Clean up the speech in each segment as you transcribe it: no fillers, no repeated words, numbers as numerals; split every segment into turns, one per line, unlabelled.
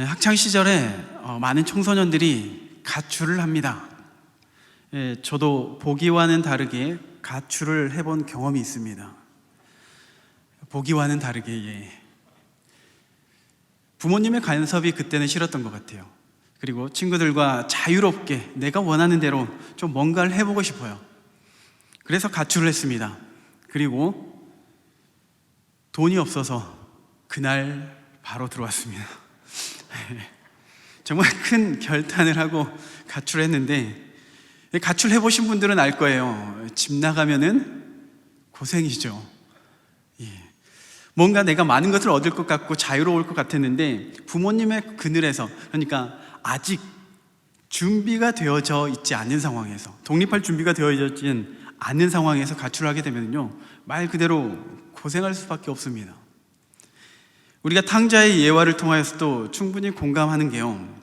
학창 시절에 많은 청소년들이 가출을 합니다. 저도 보기와는 다르게 가출을 해본 경험이 있습니다. 보기와는 다르게 부모님의 간섭이 그때는 싫었던 것 같아요. 그리고 친구들과 자유롭게 내가 원하는 대로 좀 뭔가를 해보고 싶어요. 그래서 가출을 했습니다. 그리고 돈이 없어서 그날 바로 들어왔습니다. 정말 큰 결단을 하고 가출했는데, 가출해보신 분들은 알 거예요. 집 나가면은 고생이죠. 뭔가 내가 많은 것을 얻을 것 같고 자유로울 것 같았는데, 부모님의 그늘에서, 그러니까 아직 준비가 되어져 있지 않은 상황에서, 독립할 준비가 되어지진 않은 상황에서 가출하게 되면요, 말 그대로 고생할 수밖에 없습니다. 우리가 탕자의 예화를 통하여서도 충분히 공감하는 게요,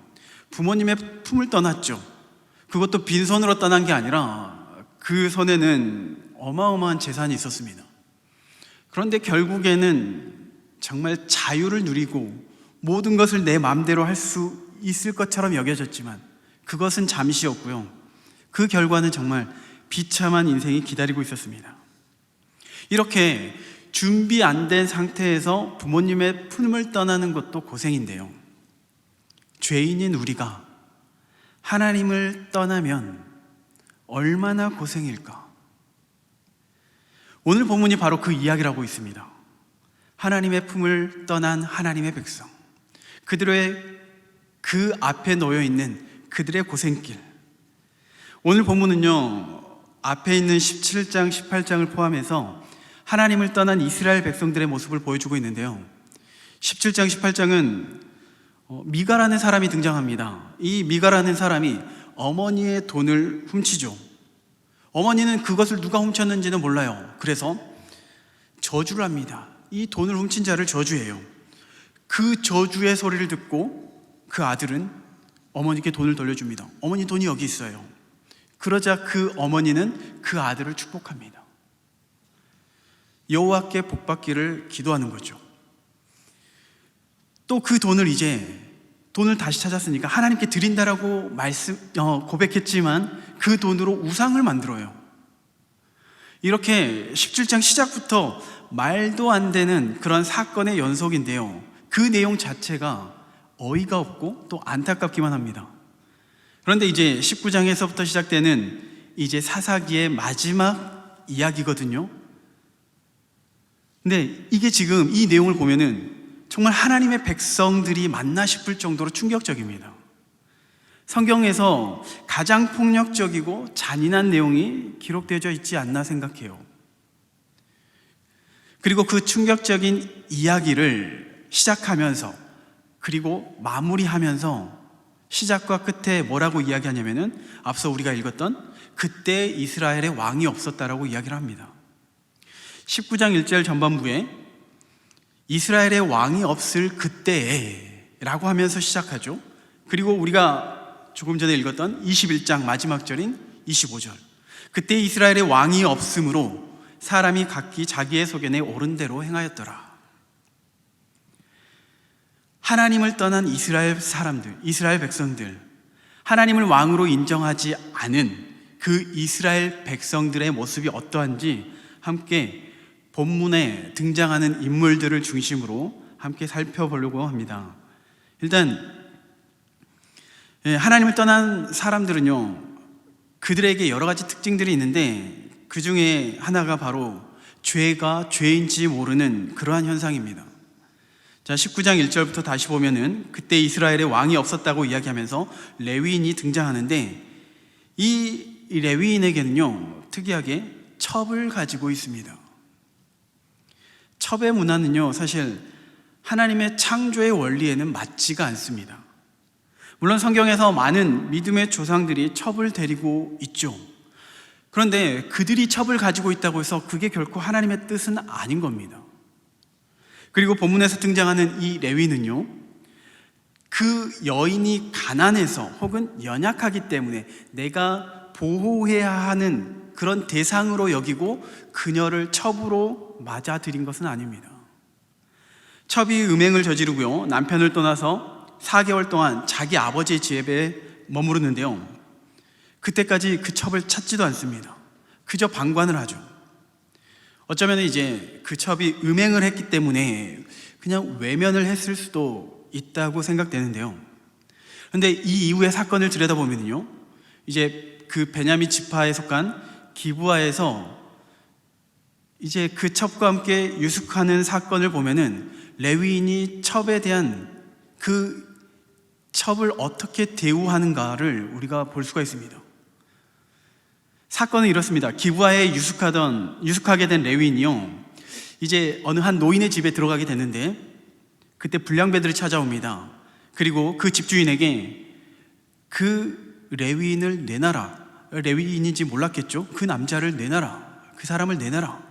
부모님의 품을 떠났죠. 그것도 빈손으로 떠난 게 아니라 그 손에는 어마어마한 재산이 있었습니다. 그런데 결국에는 정말 자유를 누리고 모든 것을 내 마음대로 할 수 있을 것처럼 여겨졌지만 그것은 잠시였고요, 그 결과는 정말 비참한 인생이 기다리고 있었습니다. 이렇게 준비 안 된 상태에서 부모님의 품을 떠나는 것도 고생인데요, 죄인인 우리가 하나님을 떠나면 얼마나 고생일까? 오늘 본문이 바로 그 이야기를 하고 있습니다. 하나님의 품을 떠난 하나님의 백성, 그들의 그 앞에 놓여 있는 그들의 고생길. 오늘 본문은요, 앞에 있는 17장, 18장을 포함해서 하나님을 떠난 이스라엘 백성들의 모습을 보여주고 있는데요, 17장, 18장은 미가라는 사람이 등장합니다. 이 미가라는 사람이 어머니의 돈을 훔치죠. 어머니는 그것을 누가 훔쳤는지는 몰라요. 그래서 저주를 합니다. 이 돈을 훔친 자를 저주해요. 그 저주의 소리를 듣고 그 아들은 어머니께 돈을 돌려줍니다. 어머니 돈이 여기 있어요. 그러자 그 어머니는 그 아들을 축복합니다. 여호와께 복받기를 기도하는 거죠. 또 그 돈을 다시 찾았으니까 하나님께 드린다라고 고백했지만 그 돈으로 우상을 만들어요. 이렇게 17장 시작부터 말도 안 되는 그런 사건의 연속인데요, 그 내용 자체가 어이가 없고 또 안타깝기만 합니다. 그런데 이제 19장에서부터 시작되는 이제 사사기의 마지막 이야기거든요. 근데 이게 지금 이 내용을 보면은 정말 하나님의 백성들이 맞나 싶을 정도로 충격적입니다. 성경에서 가장 폭력적이고 잔인한 내용이 기록되어 있지 않나 생각해요. 그리고 그 충격적인 이야기를 시작하면서 그리고 마무리하면서 시작과 끝에 뭐라고 이야기하냐면은 앞서 우리가 읽었던 그때 이스라엘에 왕이 없었다라고 이야기를 합니다. 19장 1절 전반부에 이스라엘의 왕이 없을 그때에 라고 하면서 시작하죠. 그리고 우리가 조금 전에 읽었던 21장 마지막 절인 25절, 그때 이스라엘의 왕이 없으므로 사람이 각기 자기의 소견에 옳은 대로 행하였더라. 하나님을 떠난 이스라엘 사람들, 이스라엘 백성들, 하나님을 왕으로 인정하지 않은 그 이스라엘 백성들의 모습이 어떠한지 함께 본문에 등장하는 인물들을 중심으로 함께 살펴보려고 합니다. 일단 하나님을 떠난 사람들은요, 그들에게 여러 가지 특징들이 있는데 그 중에 하나가 바로 죄가 죄인지 모르는 그러한 현상입니다. 자, 19장 1절부터 다시 보면은 그때 이스라엘에 왕이 없었다고 이야기하면서 레위인이 등장하는데 이 레위인에게는요, 특이하게 첩을 가지고 있습니다. 첩의 문화는요, 사실 하나님의 창조의 원리에는 맞지가 않습니다. 물론 성경에서 많은 믿음의 조상들이 첩을 데리고 있죠. 그런데 그들이 첩을 가지고 있다고 해서 그게 결코 하나님의 뜻은 아닌 겁니다. 그리고 본문에서 등장하는 이 레위는요, 그 여인이 가난해서 혹은 연약하기 때문에 내가 보호해야 하는 그런 대상으로 여기고 그녀를 첩으로 맞아들인 것은 아닙니다. 첩이 음행을 저지르고요, 남편을 떠나서 4개월 동안 자기 아버지의 집에 머무르는데요. 그때까지 그 첩을 찾지도 않습니다. 그저 방관을 하죠. 어쩌면 이제 그 첩이 음행을 했기 때문에 그냥 외면을 했을 수도 있다고 생각되는데요. 그런데 이 이후의 사건을 들여다보면요, 이제 그 베냐민 지파에 속한 기브아에서 이제 그 첩과 함께 유숙하는 사건을 보면은 레위인이 첩에 대한 그 첩을 어떻게 대우하는가를 우리가 볼 수가 있습니다. 사건은 이렇습니다. 기브아에 유숙하게 된 레위인이요, 이제 어느 한 노인의 집에 들어가게 되는데 그때 불량배들이 찾아옵니다. 그리고 그 집주인에게 그 레위인을 내놔라. 레위인인지 몰랐겠죠. 그 남자를 내놔라. 그 사람을 내놔라.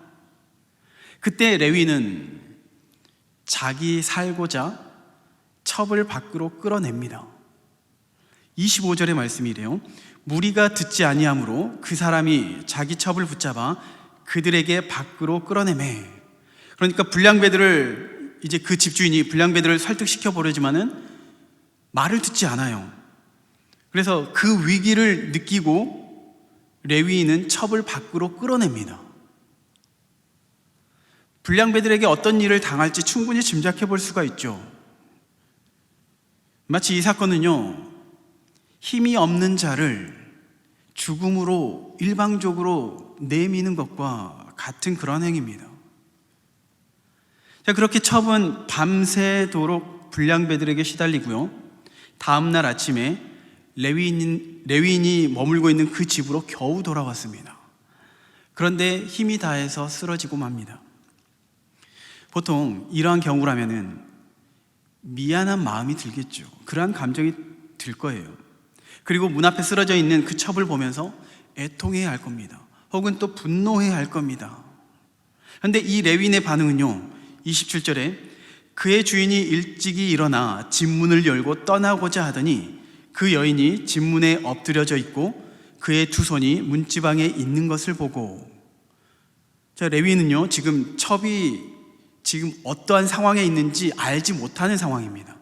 그때 레위인은 자기 살고자 첩을 밖으로 끌어냅니다. 25절의 말씀이 이래요. 무리가 듣지 아니하므로 그 사람이 자기 첩을 붙잡아 그들에게 밖으로 끌어내매. 그러니까 불량배들을, 이제 그 집주인이 불량배들을 설득시켜 보려지만은 말을 듣지 않아요. 그래서 그 위기를 느끼고 레위인은 첩을 밖으로 끌어냅니다. 불량배들에게 어떤 일을 당할지 충분히 짐작해 볼 수가 있죠. 마치 이 사건은요, 힘이 없는 자를 죽음으로 일방적으로 내미는 것과 같은 그런 행위입니다. 자, 그렇게 첩은 밤새도록 불량배들에게 시달리고요, 다음날 아침에 레위인이 머물고 있는 그 집으로 겨우 돌아왔습니다. 그런데 힘이 다해서 쓰러지고 맙니다. 보통 이러한 경우라면은 미안한 마음이 들겠죠. 그러한 감정이 들 거예요. 그리고 문 앞에 쓰러져 있는 그 첩을 보면서 애통해야 할 겁니다. 혹은 또 분노해야 할 겁니다. 그런데 이 레위인의 반응은요, 27절에 그의 주인이 일찍이 일어나 집문을 열고 떠나고자 하더니 그 여인이 집문에 엎드려져 있고 그의 두 손이 문지방에 있는 것을 보고. 자, 레위인은요, 지금 첩이 지금 어떠한 상황에 있는지 알지 못하는 상황입니다.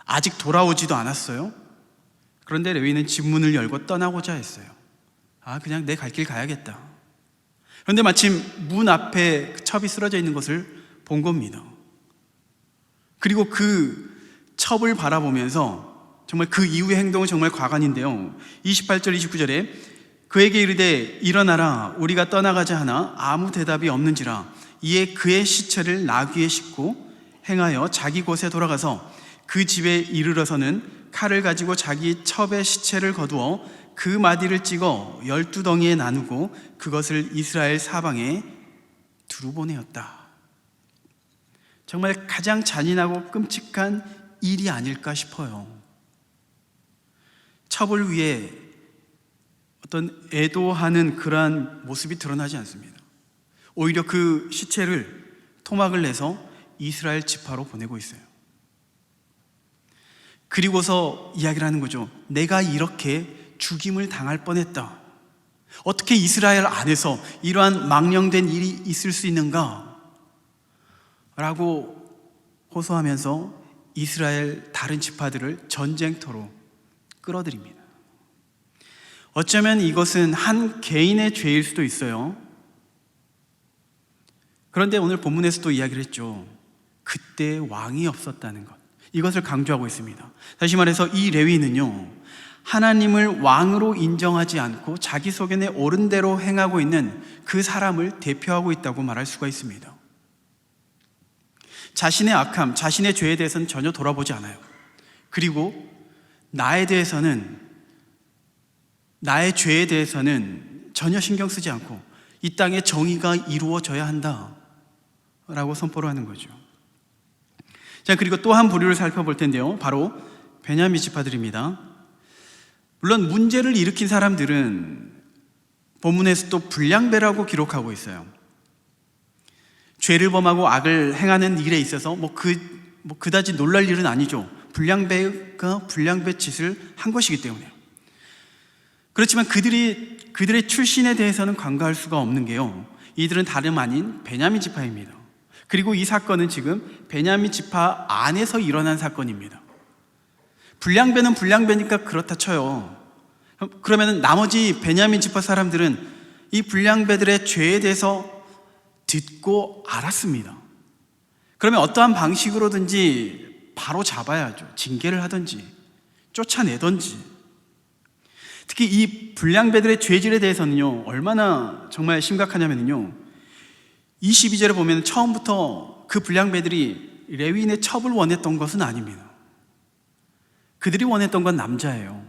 아직 돌아오지도 않았어요. 그런데 레위인은 집문을 열고 떠나고자 했어요. 그냥 내 갈 길 가야겠다. 그런데 마침 문 앞에 첩이 쓰러져 있는 것을 본 겁니다. 그리고 그 첩을 바라보면서 정말 그 이후의 행동은 정말 과간인데요. 28절 29절에 그에게 이르되 일어나라 우리가 떠나가자 하나 아무 대답이 없는지라 이에 그의 시체를 나귀에 싣고 행하여 자기 곳에 돌아가서 그 집에 이르러서는 칼을 가지고 자기 첩의 시체를 거두어 그 마디를 찍어 12덩이에 나누고 그것을 이스라엘 사방에 두루 보내었다. 정말 가장 잔인하고 끔찍한 일이 아닐까 싶어요. 첩을 위해 어떤 애도하는 그러한 모습이 드러나지 않습니다. 오히려 그 시체를 토막을 내서 이스라엘 지파로 보내고 있어요. 그리고서 이야기를 하는 거죠. 내가 이렇게 죽임을 당할 뻔했다. 어떻게 이스라엘 안에서 이러한 망령된 일이 있을 수 있는가? 라고 호소하면서 이스라엘 다른 지파들을 전쟁터로 끌어들입니다. 어쩌면 이것은 한 개인의 죄일 수도 있어요. 그런데 오늘 본문에서도 이야기를 했죠. 그때 왕이 없었다는 것. 이것을 강조하고 있습니다. 다시 말해서 이 레위인은요, 하나님을 왕으로 인정하지 않고 자기 소견에 옳은 대로 행하고 있는 그 사람을 대표하고 있다고 말할 수가 있습니다. 자신의 악함, 자신의 죄에 대해서는 전혀 돌아보지 않아요. 그리고 나의 죄에 대해서는 전혀 신경 쓰지 않고 이 땅에 정의가 이루어져야 한다 라고 선포를 하는 거죠. 자, 그리고 또 한 부류를 살펴볼 텐데요, 바로 베냐민 지파들입니다. 물론 문제를 일으킨 사람들은 본문에서 또 불량배라고 기록하고 있어요. 죄를 범하고 악을 행하는 일에 있어서 그다지 놀랄 일은 아니죠. 불량배가 불량배 짓을 한 것이기 때문에요. 그렇지만 그들의 출신에 대해서는 간과할 수가 없는 게요, 이들은 다름 아닌 베냐민 지파입니다. 그리고 이 사건은 지금 베냐민 지파 안에서 일어난 사건입니다. 불량배는 불량배니까 그렇다 쳐요. 그러면 나머지 베냐민 지파 사람들은 이 불량배들의 죄에 대해서 듣고 알았습니다. 그러면 어떠한 방식으로든지 바로 잡아야죠. 징계를 하든지 쫓아내든지. 특히 이 불량배들의 죄질에 대해서는요, 얼마나 정말 심각하냐면요, 22절에 보면 처음부터 그 불량배들이 레위인의 첩을 원했던 것은 아닙니다. 그들이 원했던 건 남자예요.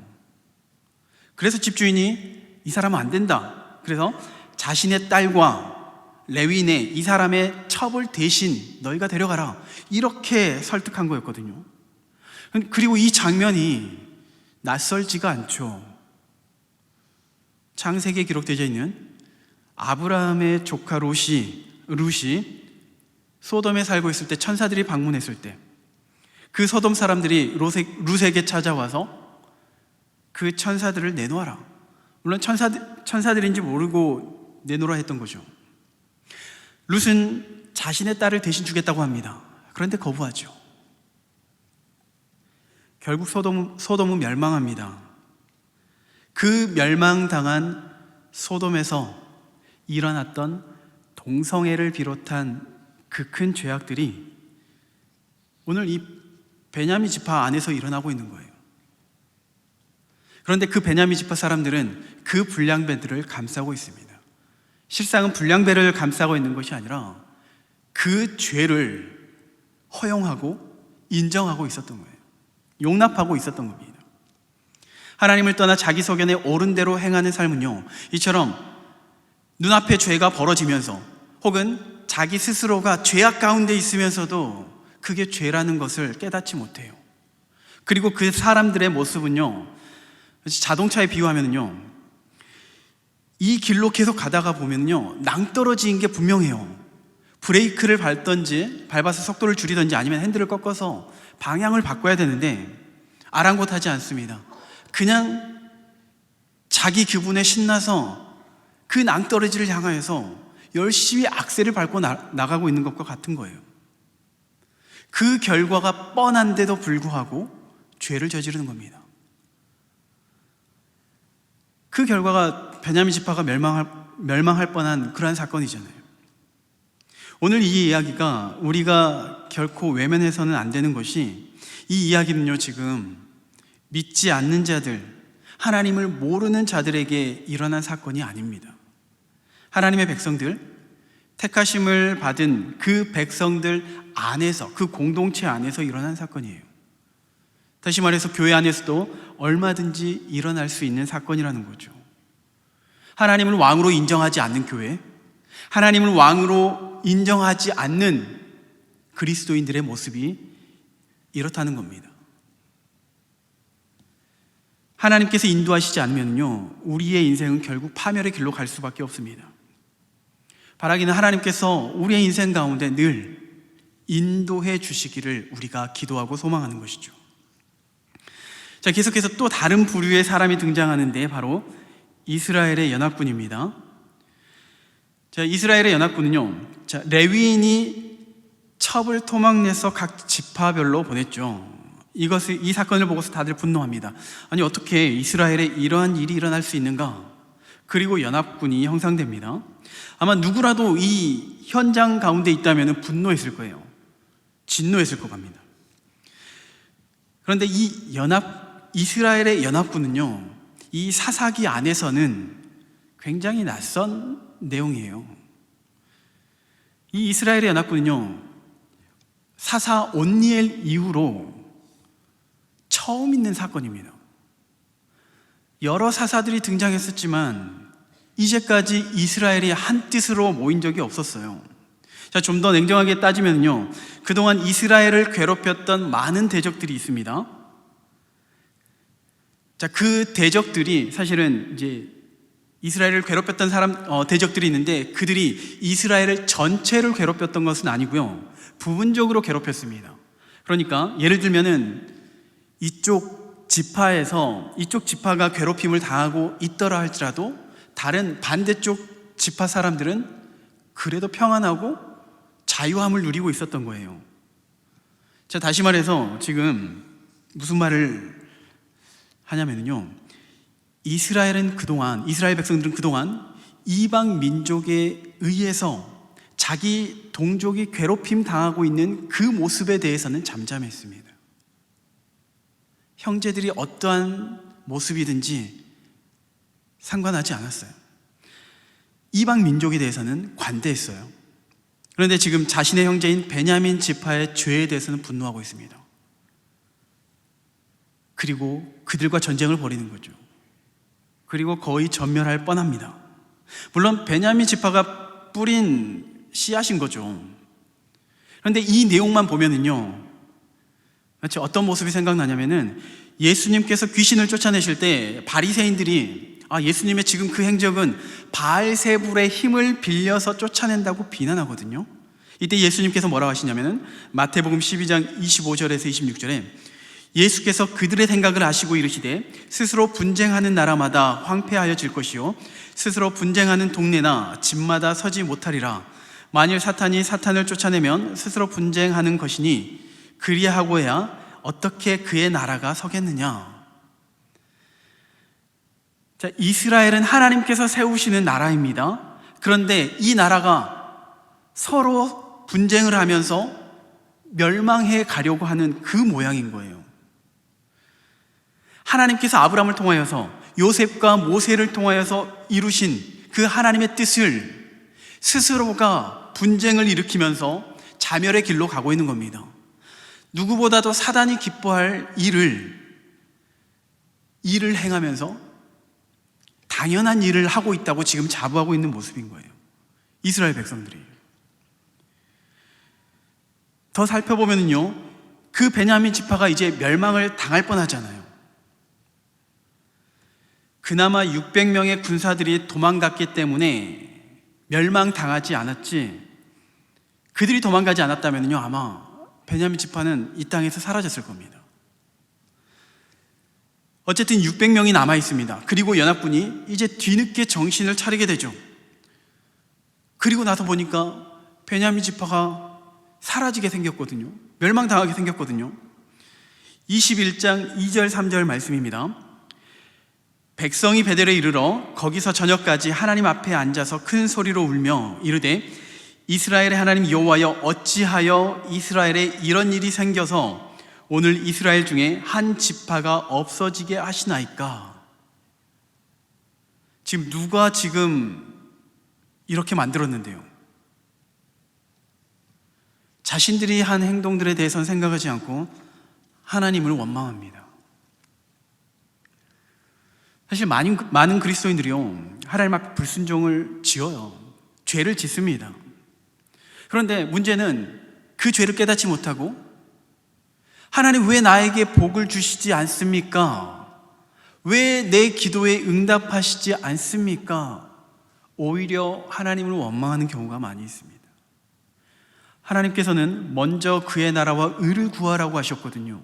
그래서 집주인이 이 사람은 안 된다, 그래서 자신의 딸과 레위인의 이 사람의 첩을 대신 너희가 데려가라, 이렇게 설득한 거였거든요. 그리고 이 장면이 낯설지가 않죠. 창세기에 기록되어 있는 아브라함의 조카 룻이 소돔에 살고 있을 때, 천사들이 방문했을 때 그 소돔 사람들이 룻에게 찾아와서 그 천사들을 내놓아라, 물론 천사들인지 모르고 내놓으라 했던 거죠. 룻은 자신의 딸을 대신 주겠다고 합니다. 그런데 거부하죠. 결국 소돔은 멸망합니다. 그 멸망당한 소돔에서 일어났던 동성애를 비롯한 그 큰 죄악들이 오늘 이 베냐민 지파 안에서 일어나고 있는 거예요. 그런데 그 베냐민 지파 사람들은 그 불량배들을 감싸고 있습니다. 실상은 불량배를 감싸고 있는 것이 아니라 그 죄를 허용하고 인정하고 있었던 거예요. 용납하고 있었던 겁니다. 하나님을 떠나 자기 소견에 옳은 대로 행하는 삶은요, 이처럼 눈앞에 죄가 벌어지면서 혹은 자기 스스로가 죄악 가운데 있으면서도 그게 죄라는 것을 깨닫지 못해요. 그리고 그 사람들의 모습은요, 자동차에 비유하면요, 이 길로 계속 가다가 보면요, 낭떠러지인 게 분명해요. 브레이크를 밟아서 속도를 줄이든지 아니면 핸들을 꺾어서 방향을 바꿔야 되는데 아랑곳하지 않습니다. 그냥 자기 기분에 신나서 그 낭떠러지를 향하여서 열심히 악셀을 밟고 나가고 있는 것과 같은 거예요. 그 결과가 뻔한데도 불구하고 죄를 저지르는 겁니다. 그 결과가 베냐민 지파가 멸망할 뻔한 그러한 사건이잖아요. 오늘 이 이야기가 우리가 결코 외면해서는 안 되는 것이, 이 이야기는요, 지금 믿지 않는 자들, 하나님을 모르는 자들에게 일어난 사건이 아닙니다. 하나님의 백성들, 택하심을 받은 그 백성들 안에서, 그 공동체 안에서 일어난 사건이에요. 다시 말해서 교회 안에서도 얼마든지 일어날 수 있는 사건이라는 거죠. 하나님을 왕으로 인정하지 않는 교회, 하나님을 왕으로 인정하지 않는 그리스도인들의 모습이 이렇다는 겁니다. 하나님께서 인도하시지 않으면요, 우리의 인생은 결국 파멸의 길로 갈 수밖에 없습니다. 바라기는 하나님께서 우리의 인생 가운데 늘 인도해 주시기를 우리가 기도하고 소망하는 것이죠. 자, 계속해서 또 다른 부류의 사람이 등장하는데 바로 이스라엘의 연합군입니다. 자, 이스라엘의 연합군은요, 자, 레위인이 첩을 토막내서 각 지파별로 보냈죠. 이 사건을 보고서 다들 분노합니다. 아니, 어떻게 이스라엘에 이러한 일이 일어날 수 있는가? 그리고 연합군이 형성됩니다. 아마 누구라도 이 현장 가운데 있다면 분노했을 거예요. 진노했을 것 같습니다. 그런데 이스라엘의 연합군은요, 이 사사기 안에서는 굉장히 낯선 내용이에요. 이 이스라엘의 연합군은요, 사사 온니엘 이후로 처음 있는 사건입니다. 여러 사사들이 등장했었지만 이제까지 이스라엘이 한 뜻으로 모인 적이 없었어요. 자, 좀 더 냉정하게 따지면요, 그동안 이스라엘을 괴롭혔던 많은 대적들이 있습니다. 자, 그 대적들이 사실은 이제 이스라엘을 괴롭혔던 대적들이 있는데, 그들이 이스라엘을 전체를 괴롭혔던 것은 아니고요, 부분적으로 괴롭혔습니다. 그러니까 예를 들면은 이쪽 지파가 괴롭힘을 당하고 있더라 할지라도 다른 반대쪽 지파 사람들은 그래도 평안하고 자유함을 누리고 있었던 거예요. 자, 다시 말해서 지금 무슨 말을 하냐면요, 이스라엘 백성들은 그동안 이방 민족에 의해서 자기 동족이 괴롭힘 당하고 있는 그 모습에 대해서는 잠잠했습니다. 형제들이 어떠한 모습이든지 상관하지 않았어요. 이방 민족에 대해서는 관대했어요. 그런데 지금 자신의 형제인 베냐민 지파의 죄에 대해서는 분노하고 있습니다. 그리고 그들과 전쟁을 벌이는 거죠. 그리고 거의 전멸할 뻔합니다. 물론 베냐민 지파가 뿌린 씨앗인 거죠. 그런데 이 내용만 보면은요, 마치 어떤 모습이 생각나냐면은 예수님께서 귀신을 쫓아내실 때 바리새인들이 예수님의 지금 그 행적은 바알세불의 힘을 빌려서 쫓아낸다고 비난하거든요. 이때 예수님께서 뭐라고 하시냐면은 마태복음 12장 25절에서 26절에 예수께서 그들의 생각을 아시고 이르시되 스스로 분쟁하는 나라마다 황폐하여질 것이요 스스로 분쟁하는 동네나 집마다 서지 못하리라. 만일 사탄이 사탄을 쫓아내면 스스로 분쟁하는 것이니 그리하고야 어떻게 그의 나라가 서겠느냐. 자, 이스라엘은 하나님께서 세우시는 나라입니다. 그런데 이 나라가 서로 분쟁을 하면서 멸망해 가려고 하는 그 모양인 거예요. 하나님께서 아브라함을 통하여서 요셉과 모세를 통하여서 이루신 그 하나님의 뜻을 스스로가 분쟁을 일으키면서 자멸의 길로 가고 있는 겁니다. 누구보다도 사단이 기뻐할 일을 행하면서 당연한 일을 하고 있다고 지금 자부하고 있는 모습인 거예요. 이스라엘 백성들이. 더 살펴보면요, 그 베냐민 지파가 이제 멸망을 당할 뻔하잖아요. 그나마 600명의 군사들이 도망갔기 때문에 멸망당하지 않았지, 그들이 도망가지 않았다면요 아마 베냐민 지파는 이 땅에서 사라졌을 겁니다. 어쨌든 600명이 남아 있습니다. 그리고 연합군이 이제 뒤늦게 정신을 차리게 되죠. 그리고 나서 보니까 베냐민 지파가 사라지게 생겼거든요. 멸망당하게 생겼거든요. 21장 2절 3절 말씀입니다. 백성이 베델에 이르러 거기서 저녁까지 하나님 앞에 앉아서 큰 소리로 울며 이르되 이스라엘의 하나님 여호와여 어찌하여 이스라엘에 이런 일이 생겨서 오늘 이스라엘 중에 한 지파가 없어지게 하시나이까. 지금 누가 지금 이렇게 만들었는데요, 자신들이 한 행동들에 대해서는 생각하지 않고 하나님을 원망합니다. 사실 많은 그리스도인들이요, 하나님 앞에 불순종을 지어요. 죄를 짓습니다. 그런데 문제는 그 죄를 깨닫지 못하고 하나님 왜 나에게 복을 주시지 않습니까? 왜 내 기도에 응답하시지 않습니까? 오히려 하나님을 원망하는 경우가 많이 있습니다. 하나님께서는 먼저 그의 나라와 의를 구하라고 하셨거든요.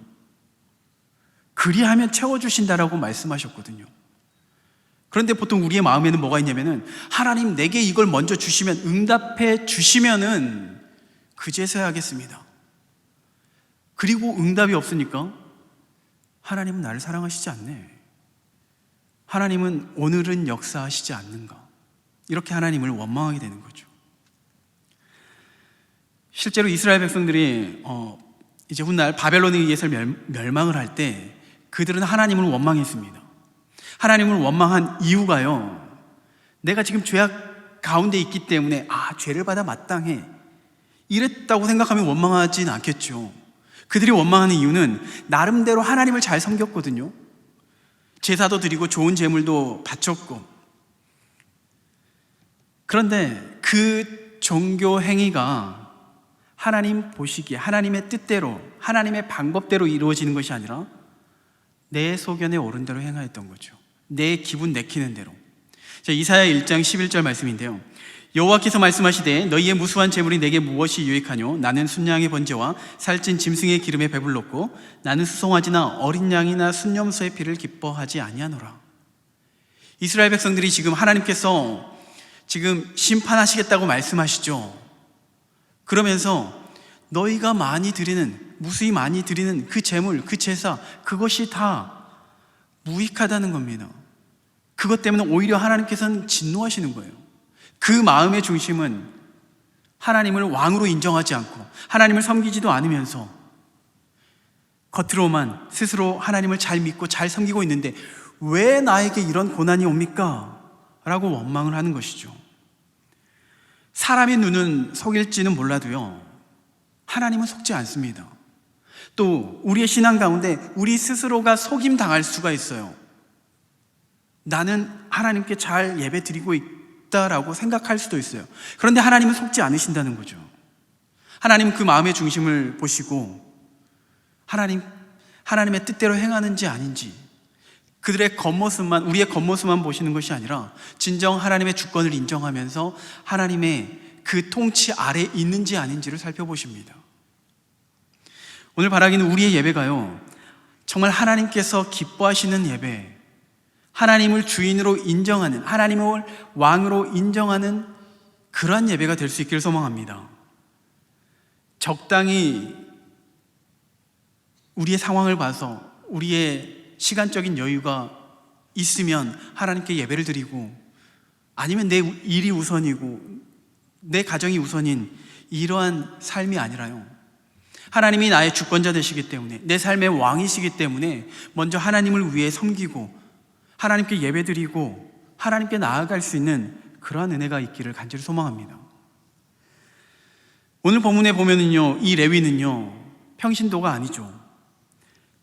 그리하면 채워주신다라고 말씀하셨거든요. 그런데 보통 우리의 마음에는 뭐가 있냐면은 하나님 내게 이걸 먼저 주시면, 응답해 주시면은 그제서야 하겠습니다. 그리고 응답이 없으니까 하나님은 나를 사랑하시지 않네, 하나님은 오늘은 역사하시지 않는가, 이렇게 하나님을 원망하게 되는 거죠. 실제로 이스라엘 백성들이 이제 훗날 바벨론에 의해서 멸망을 할 때 그들은 하나님을 원망했습니다. 하나님을 원망한 이유가요, 내가 지금 죄악 가운데 있기 때문에 죄를 받아 마땅해, 이랬다고 생각하면 원망하진 않겠죠. 그들이 원망하는 이유는 나름대로 하나님을 잘 섬겼거든요. 제사도 드리고 좋은 제물도 바쳤고. 그런데 그 종교 행위가 하나님 보시기에 하나님의 뜻대로, 하나님의 방법대로 이루어지는 것이 아니라 내 소견에 옳은 대로 행하였던 거죠. 내 기분 내키는 대로. 자, 이사야 1장 11절 말씀인데요, 여호와께서 말씀하시되 너희의 무수한 재물이 내게 무엇이 유익하뇨? 나는 순양의 번제와 살찐 짐승의 기름에 배불렀고 나는 수송아지나 어린 양이나 순염소의 피를 기뻐하지 아니하노라. 이스라엘 백성들이 지금 하나님께서 지금 심판하시겠다고 말씀하시죠. 그러면서 너희가 많이 드리는, 무수히 많이 드리는 그 재물, 그 제사, 그것이 다 무익하다는 겁니다. 그것 때문에 오히려 하나님께서는 진노하시는 거예요. 그 마음의 중심은 하나님을 왕으로 인정하지 않고 하나님을 섬기지도 않으면서 겉으로만 스스로 하나님을 잘 믿고 잘 섬기고 있는데 왜 나에게 이런 고난이 옵니까? 라고 원망을 하는 것이죠. 사람의 눈은 속일지는 몰라도요, 하나님은 속지 않습니다. 또 우리의 신앙 가운데 우리 스스로가 속임 당할 수가 있어요. 나는 하나님께 잘 예배 드리고 있다라고 생각할 수도 있어요. 그런데 하나님은 속지 않으신다는 거죠. 하나님은 그 마음의 중심을 보시고 하나님의 뜻대로 행하는지 아닌지, 그들의 겉모습만, 우리의 겉모습만 보시는 것이 아니라 진정 하나님의 주권을 인정하면서 하나님의 그 통치 아래 있는지 아닌지를 살펴보십니다. 오늘 바라기는 우리의 예배가요, 정말 하나님께서 기뻐하시는 예배, 하나님을 주인으로 인정하는, 하나님을 왕으로 인정하는 그러한 예배가 될 수 있기를 소망합니다. 적당히 우리의 상황을 봐서 우리의 시간적인 여유가 있으면 하나님께 예배를 드리고, 아니면 내 일이 우선이고 내 가정이 우선인 이러한 삶이 아니라요, 하나님이 나의 주권자 되시기 때문에, 내 삶의 왕이시기 때문에 먼저 하나님을 위해 섬기고 하나님께 예배드리고 하나님께 나아갈 수 있는 그러한 은혜가 있기를 간절히 소망합니다. 오늘 본문에 보면은요, 이 레위는요 평신도가 아니죠.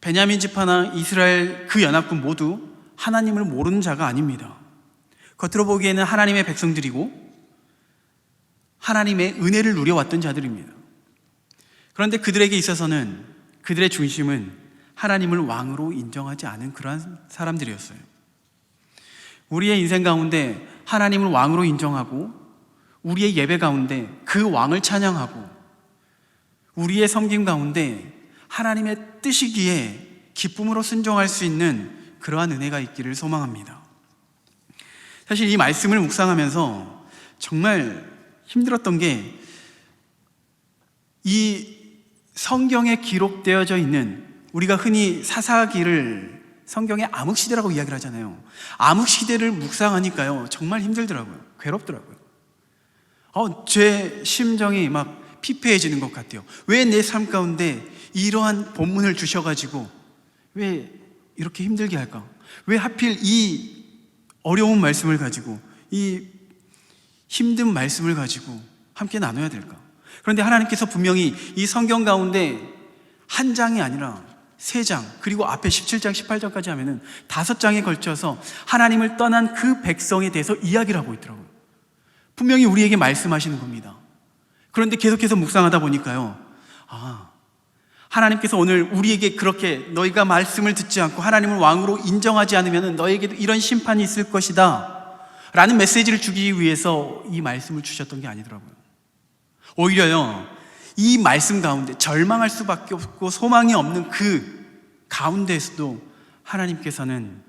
베냐민 지파나 이스라엘 그 연합군 모두 하나님을 모르는 자가 아닙니다. 겉으로 보기에는 하나님의 백성들이고 하나님의 은혜를 누려왔던 자들입니다. 그런데 그들에게 있어서는, 그들의 중심은 하나님을 왕으로 인정하지 않은 그러한 사람들이었어요. 우리의 인생 가운데 하나님을 왕으로 인정하고 우리의 예배 가운데 그 왕을 찬양하고 우리의 섬김 가운데 하나님의 뜻이기에 기쁨으로 순종할 수 있는 그러한 은혜가 있기를 소망합니다. 사실 이 말씀을 묵상하면서 정말 힘들었던 게, 이 성경에 기록되어져 있는, 우리가 흔히 사사기를 성경의 암흑시대라고 이야기를 하잖아요. 암흑시대를 묵상하니까요 정말 힘들더라고요. 괴롭더라고요. 제 심정이 막 피폐해지는 것 같아요. 왜 내 삶 가운데 이러한 본문을 주셔가지고 왜 이렇게 힘들게 할까? 왜 하필 이 어려운 말씀을 가지고, 이 힘든 말씀을 가지고 함께 나눠야 될까? 그런데 하나님께서 분명히 이 성경 가운데 한 장이 아니라 3장, 그리고 앞에 17장, 18장까지 하면은 5장에 걸쳐서 하나님을 떠난 그 백성에 대해서 이야기를 하고 있더라고요. 분명히 우리에게 말씀하시는 겁니다. 그런데 계속해서 묵상하다 보니까요, 하나님께서 오늘 우리에게 그렇게, 너희가 말씀을 듣지 않고 하나님을 왕으로 인정하지 않으면 너희에게도 이런 심판이 있을 것이다 라는 메시지를 주기 위해서 이 말씀을 주셨던 게 아니더라고요. 오히려요, 이 말씀 가운데 절망할 수밖에 없고 소망이 없는 그 가운데에서도 하나님께서는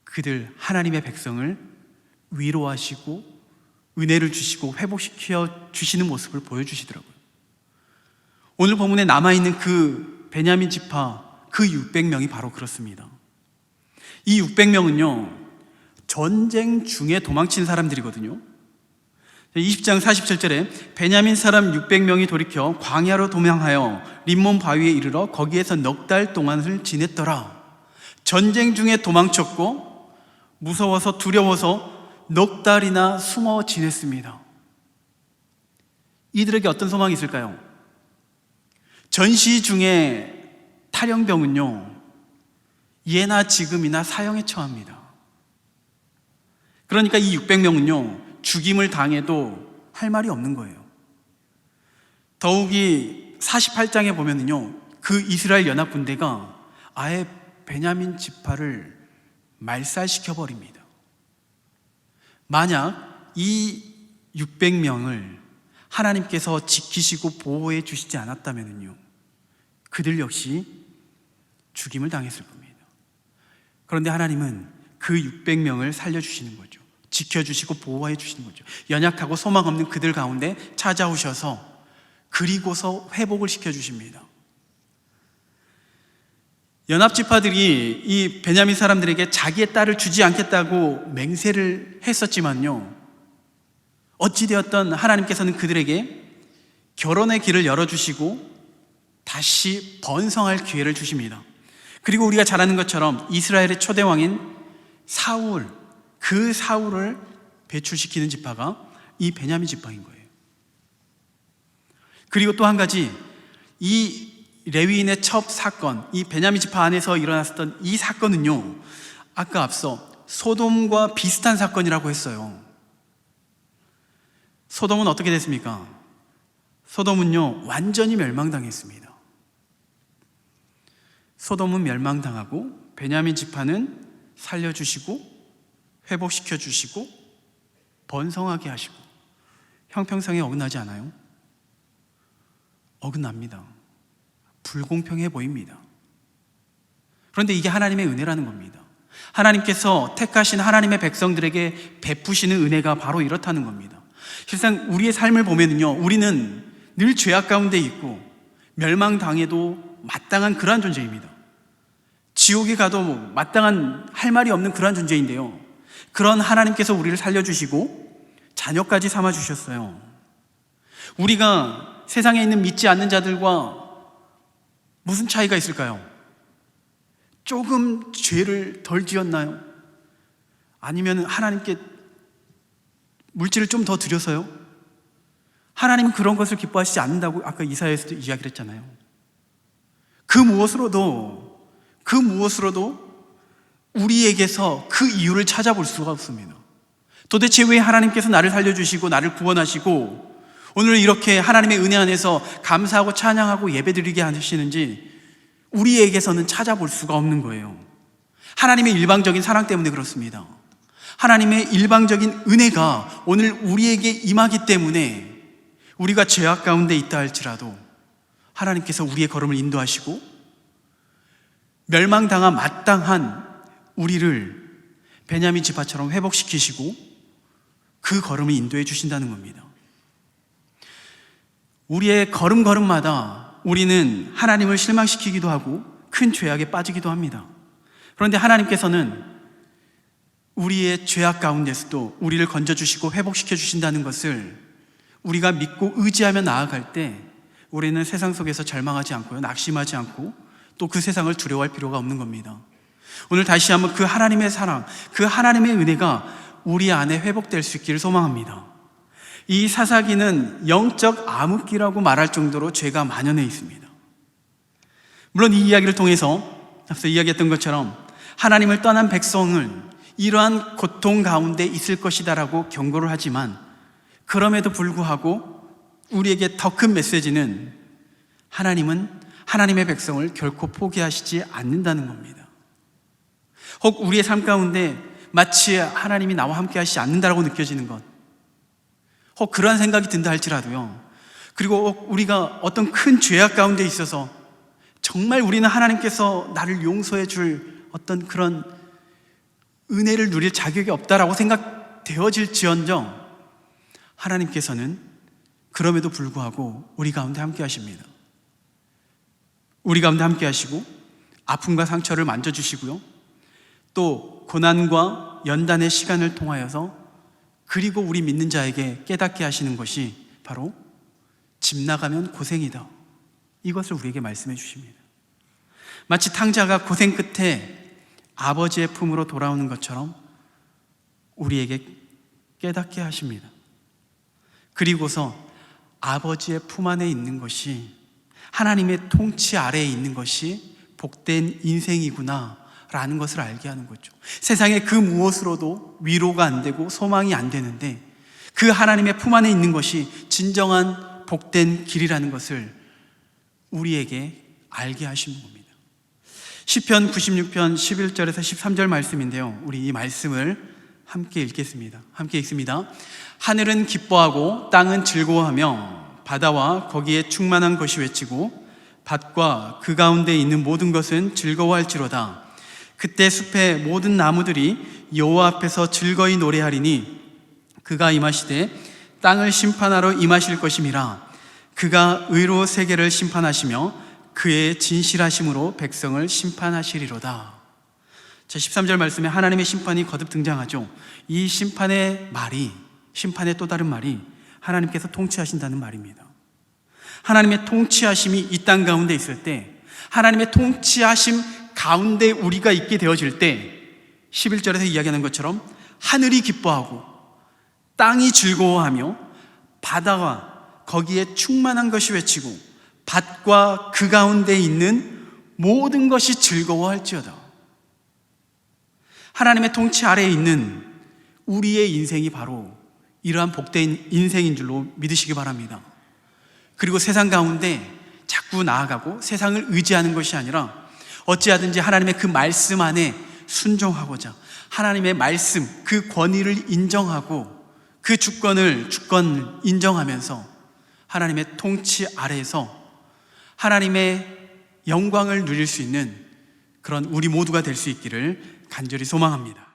그들, 하나님의 백성을 위로하시고 은혜를 주시고 회복시켜 주시는 모습을 보여주시더라고요. 오늘 본문에 남아있는 그 베냐민 지파, 그 600명이 바로 그렇습니다. 이 600명은요 전쟁 중에 도망친 사람들이거든요. 20장 47절에 베냐민 사람 600명이 돌이켜 광야로 도망하여 림몬 바위에 이르러 거기에서 넉 달 동안을 지냈더라. 전쟁 중에 도망쳤고 무서워서 두려워서 넉 달이나 숨어 지냈습니다. 이들에게 어떤 소망이 있을까요? 전시 중에 탈영병은요 예나 지금이나 사형에 처합니다. 그러니까 이 600명은요 죽임을 당해도 할 말이 없는 거예요. 더욱이 48장에 보면은요 그 이스라엘 연합군대가 아예 베냐민 지파를 말살시켜 버립니다. 만약 이 600명을 하나님께서 지키시고 보호해 주시지 않았다면요 그들 역시 죽임을 당했을 겁니다. 그런데 하나님은 그 600명을 살려주시는 거죠. 지켜주시고 보호해 주시는 거죠. 연약하고 소망 없는 그들 가운데 찾아오셔서 그리고서 회복을 시켜주십니다. 연합지파들이 이 베냐민 사람들에게 자기의 딸을 주지 않겠다고 맹세를 했었지만요, 어찌되었던 하나님께서는 그들에게 결혼의 길을 열어주시고 다시 번성할 기회를 주십니다. 그리고 우리가 잘 아는 것처럼 이스라엘의 초대 왕인 사울, 그 사울을 배출시키는 지파가 이 베냐민 지파인 거예요. 그리고 또 한 가지, 이 레위인의 첩 사건, 이 베냐민 지파 안에서 일어났었던 이 사건은요, 아까 앞서 소돔과 비슷한 사건이라고 했어요. 소돔은 어떻게 됐습니까? 소돔은요, 완전히 멸망당했습니다. 소돔은 멸망당하고 베냐민 지파는 살려주시고 회복시켜 주시고 번성하게 하시고, 형평성에 어긋나지 않아요? 어긋납니다. 불공평해 보입니다. 그런데 이게 하나님의 은혜라는 겁니다. 하나님께서 택하신 하나님의 백성들에게 베푸시는 은혜가 바로 이렇다는 겁니다. 실상 우리의 삶을 보면요, 우리는 늘 죄악 가운데 있고 멸망당해도 마땅한 그러한 존재입니다. 지옥에 가도 마땅한 할 말이 없는 그러한 존재인데요, 그런 하나님께서 우리를 살려주시고 자녀까지 삼아주셨어요. 우리가 세상에 있는 믿지 않는 자들과 무슨 차이가 있을까요? 조금 죄를 덜 지었나요? 아니면 하나님께 물질을 좀 더 드려서요? 하나님은 그런 것을 기뻐하시지 않는다고 아까 이사야에서도 이야기를 했잖아요. 그 무엇으로도 우리에게서 그 이유를 찾아볼 수가 없습니다. 도대체 왜 하나님께서 나를 살려주시고 나를 구원하시고 오늘 이렇게 하나님의 은혜 안에서 감사하고 찬양하고 예배드리게 하시는지 우리에게서는 찾아볼 수가 없는 거예요. 하나님의 일방적인 사랑 때문에 그렇습니다. 하나님의 일방적인 은혜가 오늘 우리에게 임하기 때문에 우리가 죄악 가운데 있다 할지라도 하나님께서 우리의 걸음을 인도하시고 멸망당한 마땅한 우리를 베냐민 지파처럼 회복시키시고 그 걸음을 인도해 주신다는 겁니다. 우리의 걸음걸음마다 우리는 하나님을 실망시키기도 하고 큰 죄악에 빠지기도 합니다. 그런데 하나님께서는 우리의 죄악 가운데서도 우리를 건져주시고 회복시켜 주신다는 것을 우리가 믿고 의지하며 나아갈 때 우리는 세상 속에서 절망하지 않고요, 낙심하지 않고 또 그 세상을 두려워할 필요가 없는 겁니다. 오늘 다시 한번 그 하나님의 사랑, 그 하나님의 은혜가 우리 안에 회복될 수 있기를 소망합니다. 이 사사기는 영적 암흑기라고 말할 정도로 죄가 만연해 있습니다. 물론 이 이야기를 통해서 앞서 이야기했던 것처럼 하나님을 떠난 백성은 이러한 고통 가운데 있을 것이다라고 경고를 하지만, 그럼에도 불구하고 우리에게 더 큰 메시지는 하나님은 하나님의 백성을 결코 포기하시지 않는다는 겁니다. 혹 우리의 삶 가운데 마치 하나님이 나와 함께 하시지 않는다라고 느껴지는 것, 혹 그러한 생각이 든다 할지라도요, 그리고 혹 우리가 어떤 큰 죄악 가운데 있어서 정말 우리는 하나님께서 나를 용서해 줄 어떤 그런 은혜를 누릴 자격이 없다라고 생각되어질지언정 하나님께서는 그럼에도 불구하고 우리 가운데 함께 하십니다. 우리 가운데 함께 하시고 아픔과 상처를 만져주시고요, 또 고난과 연단의 시간을 통하여서 그리고 우리 믿는 자에게 깨닫게 하시는 것이 바로 집 나가면 고생이다, 이것을 우리에게 말씀해 주십니다. 마치 탕자가 고생 끝에 아버지의 품으로 돌아오는 것처럼 우리에게 깨닫게 하십니다. 그리고서 아버지의 품 안에 있는 것이, 하나님의 통치 아래에 있는 것이 복된 인생이구나 라는 것을 알게 하는 거죠. 세상의 그 무엇으로도 위로가 안 되고 소망이 안 되는데 그 하나님의 품 안에 있는 것이 진정한 복된 길이라는 것을 우리에게 알게 하시는 겁니다. 시편 96편 11절에서 13절 말씀인데요, 우리 이 말씀을 함께 읽겠습니다. 함께 읽습니다. 하늘은 기뻐하고 땅은 즐거워하며 바다와 거기에 충만한 것이 외치고 밭과 그 가운데 있는 모든 것은 즐거워할지로다. 그때 숲의 모든 나무들이 여호와 앞에서 즐거이 노래하리니 그가 임하시되 땅을 심판하러 임하실 것임이라. 그가 의로 세계를 심판하시며 그의 진실하심으로 백성을 심판하시리로다. 자, 13절 말씀에 하나님의 심판이 거듭 등장하죠. 이 심판의 또 다른 말이 하나님께서 통치하신다는 말입니다. 하나님의 통치하심이 이 땅 가운데 있을 때, 하나님의 통치하심 가운데 우리가 있게 되어질 때 11절에서 이야기하는 것처럼 하늘이 기뻐하고 땅이 즐거워하며 바다와 거기에 충만한 것이 외치고 밭과 그 가운데 있는 모든 것이 즐거워할지어다. 하나님의 통치 아래에 있는 우리의 인생이 바로 이러한 복된 인생인 줄로 믿으시기 바랍니다. 그리고 세상 가운데 자꾸 나아가고 세상을 의지하는 것이 아니라 어찌하든지 하나님의 그 말씀 안에 순종하고자 하나님의 말씀, 그 권위를 인정하고 그 주권 인정하면서 하나님의 통치 아래에서 하나님의 영광을 누릴 수 있는 그런 우리 모두가 될 수 있기를 간절히 소망합니다.